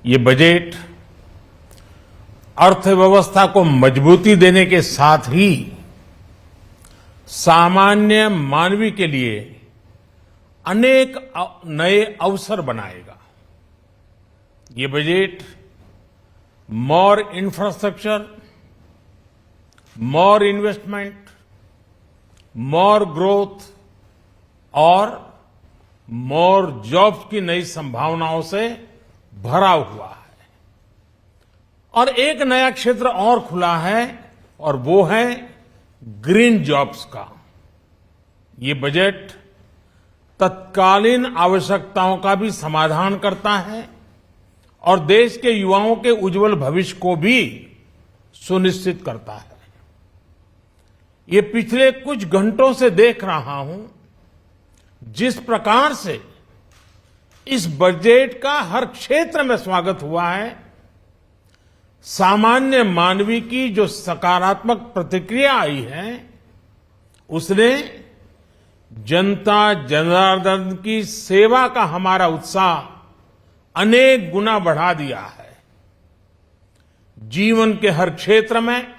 ये बजट अर्थव्यवस्था को मजबूती देने के साथ ही सामान्य मानवी के लिए अनेक नए अवसर बनाएगा। ये बजट मोर इंफ्रास्ट्रक्चर, मोर इन्वेस्टमेंट, मोर ग्रोथ और मोर जॉब्स की नई संभावनाओं से भरा हुआ है। और एक नया क्षेत्र और खुला है और वो है ग्रीन जॉब्स का। ये बजट तत्कालीन आवश्यकताओं का भी समाधान करता है और देश के युवाओं के उज्जवल भविष्य को भी सुनिश्चित करता है। ये पिछले कुछ घंटों से देख रहा हूं जिस प्रकार से इस बजट का हर क्षेत्र में स्वागत हुआ है। सामान्य मानवी की जो सकारात्मक प्रतिक्रिया आई है उसने जनता जनार्दन की सेवा का हमारा उत्साह अनेक गुना बढ़ा दिया है। जीवन के हर क्षेत्र में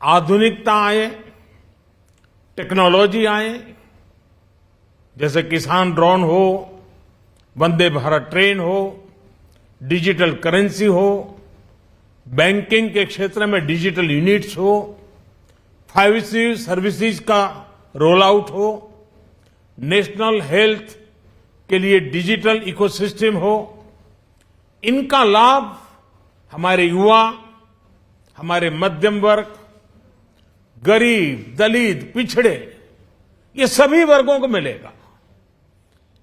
आधुनिकता आए, टेक्नोलॉजी आए, जैसे किसान ड्रोन हो, वंदे भारत ट्रेन हो, डिजिटल करेंसी हो, बैंकिंग के क्षेत्र में डिजिटल यूनिट्स हो, 5G सर्विसेज का रोल आउट हो, नेशनल हेल्थ के लिए डिजिटल इकोसिस्टम हो। इनका लाभ हमारे युवा, हमारे मध्यम वर्ग, गरीब, दलित, पिछड़े, ये सभी वर्गों को मिलेगा।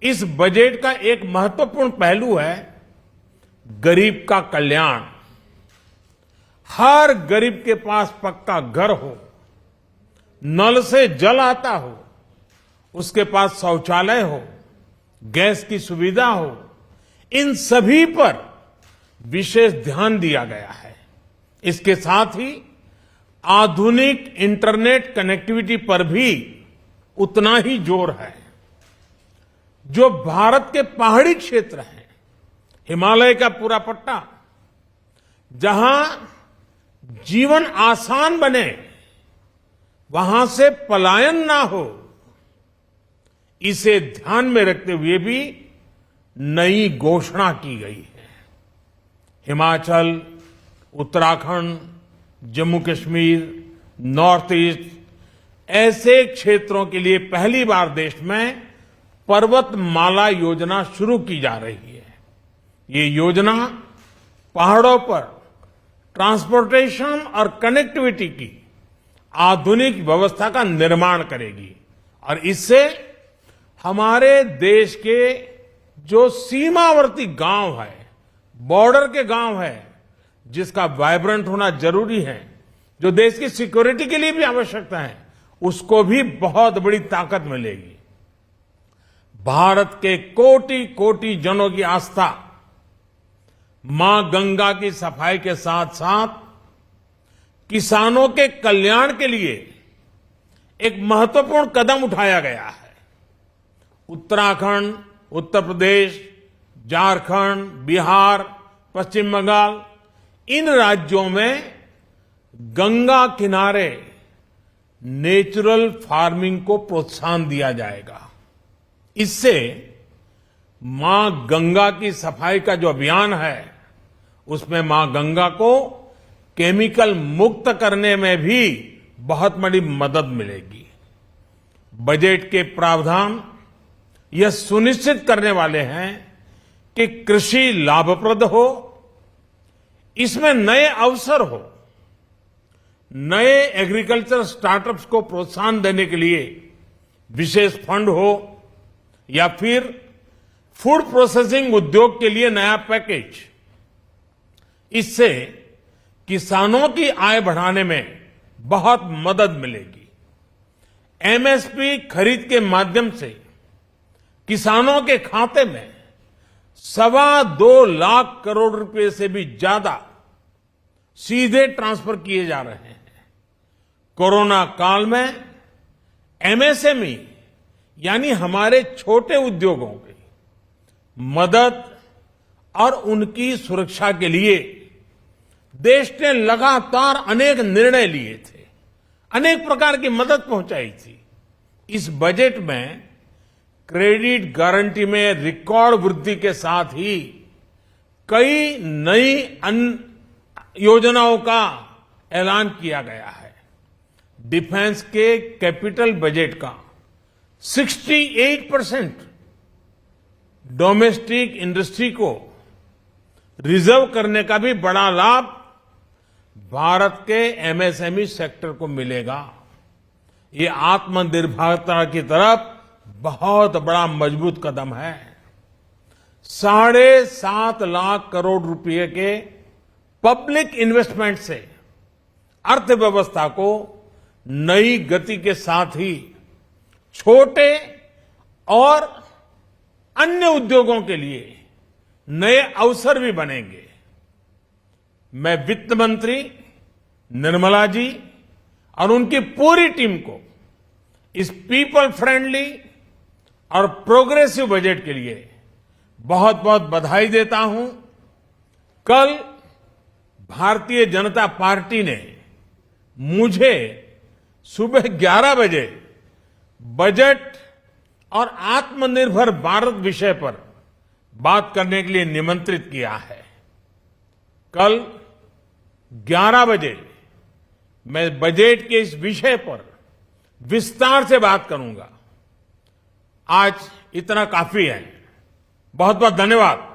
इस बजट का एक महत्वपूर्ण पहलू है गरीब का कल्याण। हर गरीब के पास पक्का घर हो, नल से जल आता हो, उसके पास शौचालय हो, गैस की सुविधा हो, इन सभी पर विशेष ध्यान दिया गया है। इसके साथ ही आधुनिक इंटरनेट कनेक्टिविटी पर भी उतना ही जोर है। जो भारत के पहाड़ी क्षेत्र हैं, हिमालय का पूरा पट्टा, जहां जीवन आसान बने, वहां से पलायन ना हो, इसे ध्यान में रखते हुए भी नई घोषणा की गई है। हिमाचल, उत्तराखंड, जम्मू कश्मीर, नॉर्थ ईस्ट ऐसे क्षेत्रों के लिए पहली बार देश में पर्वतमाला योजना शुरू की जा रही है। ये योजना पहाड़ों पर ट्रांसपोर्टेशन और कनेक्टिविटी की आधुनिक व्यवस्था का निर्माण करेगी और इससे हमारे देश के जो सीमावर्ती गांव है, बॉर्डर के गांव है, जिसका वाइब्रेंट होना जरूरी है, जो देश की सिक्योरिटी के लिए भी आवश्यकता है, उसको भी बहुत बड़ी ताकत मिलेगी। भारत के कोटि कोटि जनों की आस्था मां गंगा की सफाई के साथ साथ किसानों के कल्याण के लिए एक महत्वपूर्ण कदम उठाया गया है। उत्तराखंड, उत्तर प्रदेश, झारखंड, बिहार, पश्चिम बंगाल, इन राज्यों में गंगा किनारे नेचुरल फार्मिंग को प्रोत्साहन दिया जाएगा। इससे मां गंगा की सफाई का जो अभियान है, उसमें मां गंगा को केमिकल मुक्त करने में भी बहुत बड़ी मदद मिलेगी। बजट के प्रावधान यह सुनिश्चित करने वाले हैं कि कृषि लाभप्रद हो, इसमें नए अवसर हो, नए एग्रीकल्चर स्टार्टअप्स को प्रोत्साहन देने के लिए विशेष फंड हो या फिर फूड प्रोसेसिंग उद्योग के लिए नया पैकेज। इससे किसानों की आय बढ़ाने में बहुत मदद मिलेगी। एमएसपी खरीद के माध्यम से किसानों के खाते में 2.25 लाख करोड़ रुपए से भी ज्यादा सीधे ट्रांसफर किए जा रहे हैं। कोरोना काल में एमएसएमई यानी हमारे छोटे उद्योगों की मदद और उनकी सुरक्षा के लिए देश ने लगातार अनेक निर्णय लिए थे, अनेक प्रकार की मदद पहुंचाई थी। इस बजट में क्रेडिट गारंटी में रिकॉर्ड वृद्धि के साथ ही कई नई योजनाओं का ऐलान किया गया है। डिफेंस के कैपिटल बजट का 68% डोमेस्टिक इंडस्ट्री को रिजर्व करने का भी बड़ा लाभ भारत के एमएसएमई सेक्टर को मिलेगा। ये आत्मनिर्भरता की तरफ बहुत बड़ा मजबूत कदम है। 7.5 लाख करोड़ रुपए के पब्लिक इन्वेस्टमेंट से अर्थव्यवस्था को नई गति के साथ ही छोटे और अन्य उद्योगों के लिए नए अवसर भी बनेंगे। मैं वित्त मंत्री निर्मला जी और उनकी पूरी टीम को इस पीपल फ्रेंडली और प्रोग्रेसिव बजट के लिए बहुत बहुत बधाई देता हूं। कल भारतीय जनता पार्टी ने मुझे सुबह 11 बजे बजट और आत्मनिर्भर भारत विषय पर बात करने के लिए निमंत्रित किया है। कल 11 बजे मैं बजट के इस विषय पर विस्तार से बात करूंगा। आज इतना काफी है। बहुत बहुत धन्यवाद।